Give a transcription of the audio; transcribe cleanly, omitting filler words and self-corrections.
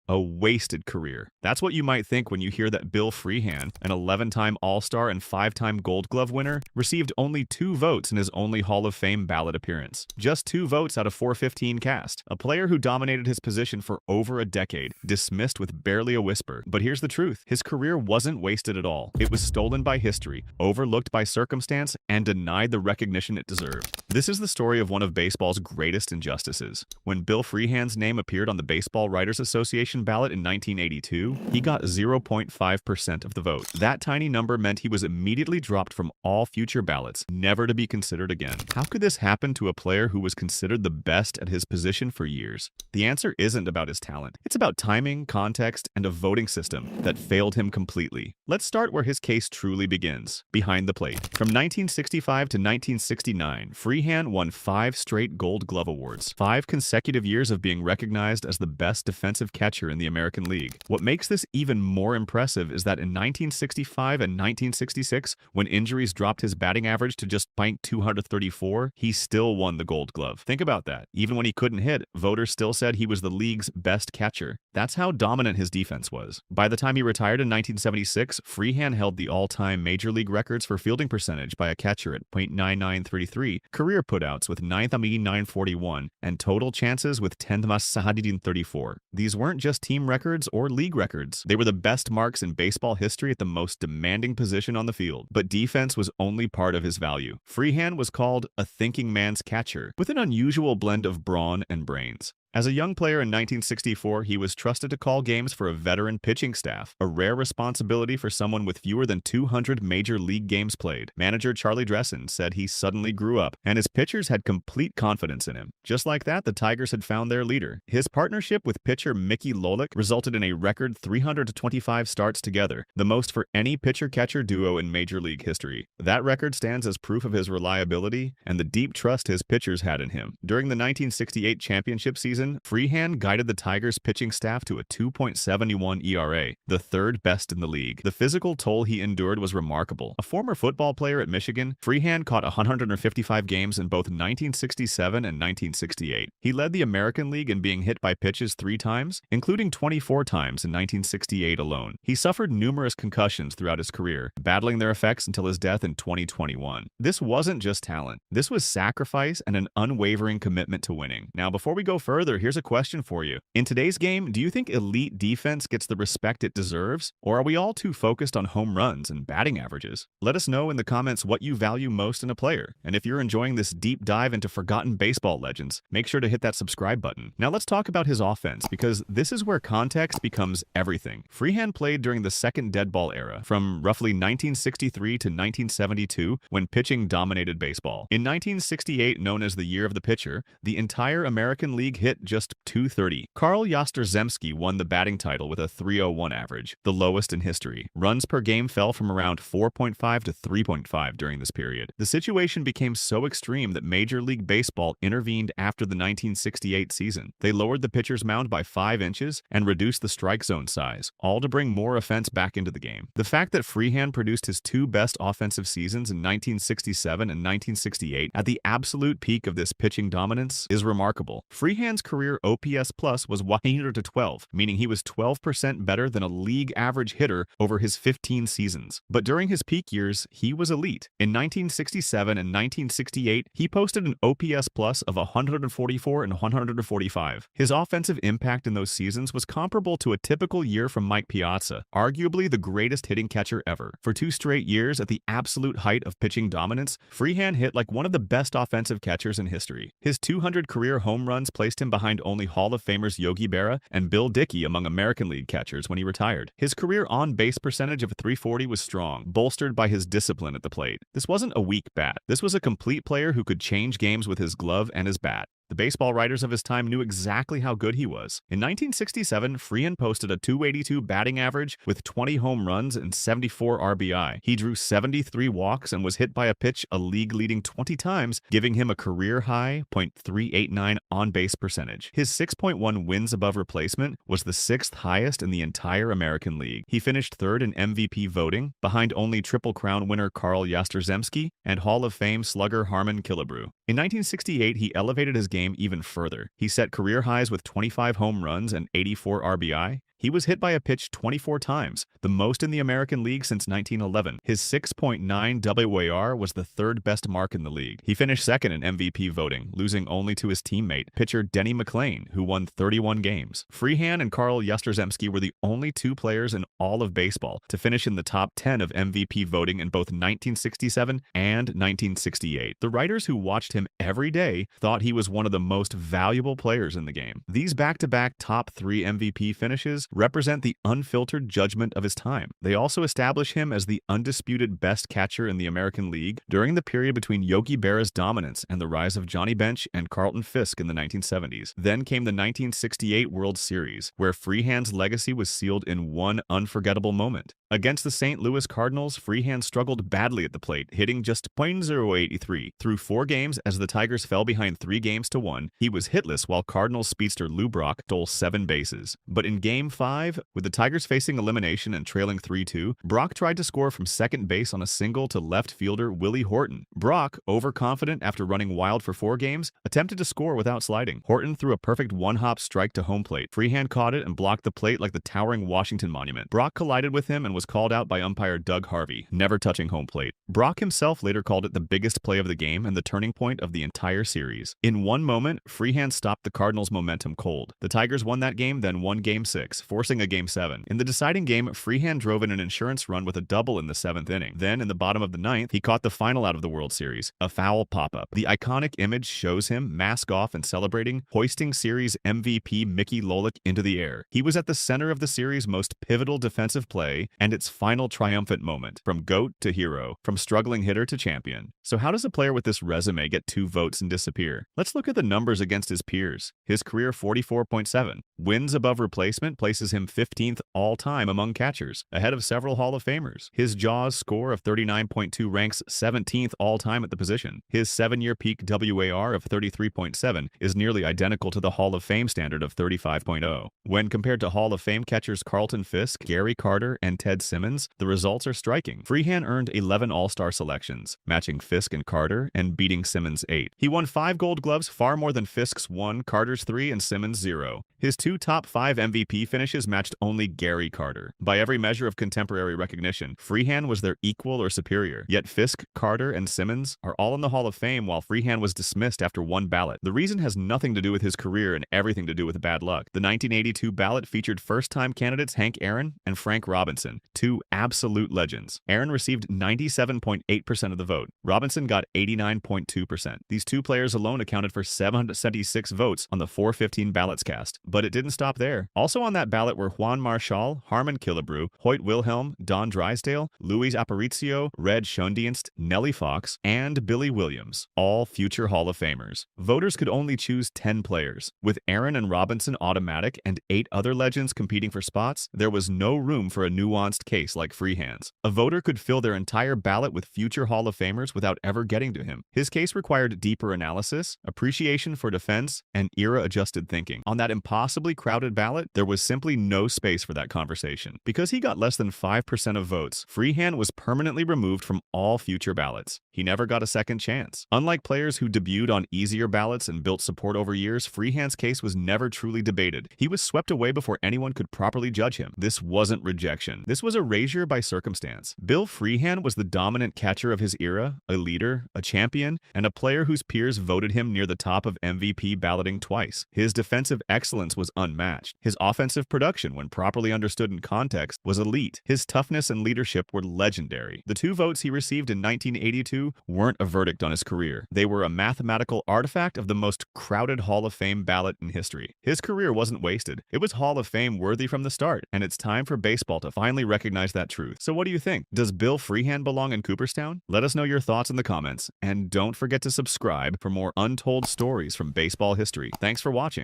A wasted career. That's what you might think when you hear that Bill Freehan, an 11-time All-Star and 5-time Gold Glove winner, received only 2 votes in his only Hall of Fame ballot appearance. Just 2 votes out of 415 cast. A player who dominated his position for over a decade, dismissed with barely a whisper. But here's the truth. His career wasn't wasted at all. It was stolen by history, overlooked by circumstance, and denied the recognition it deserved. This is the story of one of baseball's greatest injustices. When Bill Freehan's name appeared on the Baseball Writers Association ballot in 1982, he got 0.5% of the vote. That tiny number meant he was immediately dropped from all future ballots, never to be considered again. How could this happen to a player who was considered the best at his position for years? The answer isn't about his talent. It's about timing, context, and a voting system that failed him completely. Let's start where his case truly begins, behind the plate. From 1965 to 1969, Freehan won 5 straight Gold Glove awards, 5 consecutive years of being recognized as the best defensive catcher in the American League. What makes this even more impressive is that in 1965 and 1966, when injuries dropped his batting average to just .234, he still won the Gold Glove. Think about that. Even when he couldn't hit, voters still said he was the league's best catcher. That's how dominant his defense was. By the time he retired in 1976, Freehan held the all-time major league records for fielding percentage by a catcher at .9933, career putouts with 941, and total chances with 10,134. These weren't just team records or league records. They were the best marks in baseball history at the most demanding position on the field. But defense was only part of his value. Freehan was called a thinking man's catcher, with an unusual blend of brawn and brains. As a young player in 1964, he was trusted to call games for a veteran pitching staff, a rare responsibility for someone with fewer than 200 major league games played. Manager Charlie Dressen said he suddenly grew up, and his pitchers had complete confidence in him. Just like that, the Tigers had found their leader. His partnership with pitcher Mickey Lolich resulted in a record 325 starts together, the most for any pitcher-catcher duo in Major League history. That record stands as proof of his reliability and the deep trust his pitchers had in him. During the 1968 championship season, Freehan guided the Tigers' pitching staff to a 2.71 ERA, the 3rd best in the league. The physical toll he endured was remarkable. A former football player at Michigan, Freehan caught 155 games in both 1967 and 1968. He led the American League in being hit by pitches 3 times, including 24 times in 1968 alone. He suffered numerous concussions throughout his career, battling their effects until his death in 2021. This wasn't just talent. This was sacrifice and an unwavering commitment to winning. Now, before we go further, here's a question for you. In today's game, do you think elite defense gets the respect it deserves? Or are we all too focused on home runs and batting averages? Let us know in the comments what you value most in a player. And if you're enjoying this deep dive into forgotten baseball legends, make sure to hit that subscribe button. Now let's talk about his offense, because this is where context becomes everything. Freehan played during the second dead ball era, from roughly 1963 to 1972, when pitching dominated baseball. In 1968, known as the Year of the Pitcher, the entire American League hit just .230. Carl Yastrzemski won the batting title with a .301 average, the lowest in history. Runs per game fell from around 4.5 to 3.5 during this period. The situation became so extreme that Major League Baseball intervened after the 1968 season. They lowered the pitcher's mound by 5 inches and reduced the strike zone size, all to bring more offense back into the game. The fact that Freehan produced his 2 best offensive seasons in 1967 and 1968 at the absolute peak of this pitching dominance is remarkable. Freehan's career OPS plus was 112, meaning he was 12% better than a league average hitter over his 15 seasons. But during his peak years, he was elite. In 1967 and 1968, he posted an OPS plus of 144 and 145. His offensive impact in those seasons was comparable to a typical year from Mike Piazza, arguably the greatest hitting catcher ever. For 2 straight years at the absolute height of pitching dominance, Freehan hit like one of the best offensive catchers in history. His 200 career home runs placed him behind only Hall of Famers Yogi Berra and Bill Dickey among American League catchers when he retired. His career on-base percentage of .340 was strong, bolstered by his discipline at the plate. This wasn't a weak bat. This was a complete player who could change games with his glove and his bat. The baseball writers of his time knew exactly how good he was. In 1967, Freehan posted a .282 batting average with 20 home runs and 74 RBI. He drew 73 walks and was hit by a pitch a league-leading 20 times, giving him a career-high .389 on-base percentage. His 6.1 wins above replacement was the 6th highest in the entire American League. He finished 3rd in MVP voting, behind only Triple Crown winner Carl Yastrzemski and Hall of Fame slugger Harmon Killebrew. In 1968, he elevated his game even further. He set career highs with 25 home runs and 84 RBI. He was hit by a pitch 24 times, the most in the American League since 1911. His 6.9 WAR was the third best mark in the league. He finished second in MVP voting, losing only to his teammate, pitcher Denny McLain, who won 31 games. Freeham and Carl Yastrzemski were the only two players in all of baseball to finish in the top 10 of MVP voting in both 1967 and 1968. The writers who watched him every day thought he was one of the most valuable players in the game. These back-to-back top 3 MVP finishes represent the unfiltered judgment of his time. They also establish him as the undisputed best catcher in the American League during the period between Yogi Berra's dominance and the rise of Johnny Bench and Carlton Fisk in the 1970s. Then came the 1968 World Series, where Freehand's legacy was sealed in one unforgettable moment. Against the St. Louis Cardinals, Freehan struggled badly at the plate, hitting just .083. Through 4 games, as the Tigers fell behind 3-1, he was hitless while Cardinals speedster Lou Brock stole 7 bases. But in Game 5, with the Tigers facing elimination and trailing 3-2, Brock tried to score from second base on a single to left fielder Willie Horton. Brock, overconfident after running wild for 4 games, attempted to score without sliding. Horton threw a perfect one-hop strike to home plate. Freehan caught it and blocked the plate like the towering Washington Monument. Brock collided with him and was called out by umpire Doug Harvey, never touching home plate. Brock himself later called it the biggest play of the game and the turning point of the entire series. In one moment, Freehan stopped the Cardinals' momentum cold. The Tigers won that game, then won Game 6, forcing a Game 7. In the deciding game, Freehan drove in an insurance run with a double in the 7th inning. Then, in the bottom of the 9th, he caught the final out of the World Series, a foul pop-up. The iconic image shows him, mask off and celebrating, hoisting series MVP Mickey Lolick into the air. He was at the center of the series' most pivotal defensive play and its final triumphant moment, from GOAT to hero, from struggling hitter to champion. So how does a player with this resume get 2 votes and disappear? Let's look at the numbers against his peers. His career 44.7. Wins above replacement places him 15th all-time among catchers, ahead of several Hall of Famers. His Jaws score of 39.2 ranks 17th all-time at the position. His 7-year peak WAR of 33.7 is nearly identical to the Hall of Fame standard of 35.0. When compared to Hall of Fame catchers Carlton Fisk, Gary Carter, and Ted Simmons, the results are striking. Freehan earned 11 All-Star selections, matching Fisk and Carter and beating Simmons 8. He won 5 Gold Gloves, far more than Fisk's 1, Carter's 3, and Simmons' 0. His 2 top 5 MVP finishes matched only Gary Carter. By every measure of contemporary recognition, Freehan was their equal or superior. Yet Fisk, Carter, and Simmons are all in the Hall of Fame while Freehan was dismissed after 1 ballot. The reason has nothing to do with his career and everything to do with bad luck. The 1982 ballot featured first-time candidates Hank Aaron and Frank Robinson, 2 absolute legends. Aaron received 97.8% of the vote. Robinson got 89.2%. These 2 players alone accounted for 776 votes on the 415 ballots cast. But it didn't stop there. Also on that ballot were Juan Marshall, Harmon Killebrew, Hoyt Wilhelm, Don Drysdale, Luis Aparicio, Red Schoendienst, Nellie Fox, and Billy Williams, all future Hall of Famers. Voters could only choose 10 players. With Aaron and Robinson automatic and 8 other legends competing for spots, there was no room for a nuanced case like Freehan's. A voter could fill their entire ballot with future Hall of Famers without ever getting to him. His case required deeper analysis, appreciation for defense, and era-adjusted thinking. On that impossibly crowded ballot, there was simply no space for that conversation. Because he got less than 5% of votes, Freehan was permanently removed from all future ballots. He never got a second chance. Unlike players who debuted on easier ballots and built support over years, Freehan's case was never truly debated. He was swept away before anyone could properly judge him. This wasn't rejection. This was erasure by circumstance. Bill Freehan was the dominant catcher of his era, a leader, a champion, and a player whose peers voted him near the top of MVP balloting twice. His defensive excellence was unmatched. His offensive production, when properly understood in context, was elite. His toughness and leadership were legendary. The 2 votes he received in 1982 weren't a verdict on his career. They were a mathematical artifact of the most crowded Hall of Fame ballot in history. His career wasn't wasted. It was Hall of Fame worthy from the start, and it's time for baseball to finally recognize that truth. So what do you think? Does Bill Freehan belong in Cooperstown? Let us know your thoughts in the comments, and don't forget to subscribe for more untold stories from baseball history. Thanks for watching.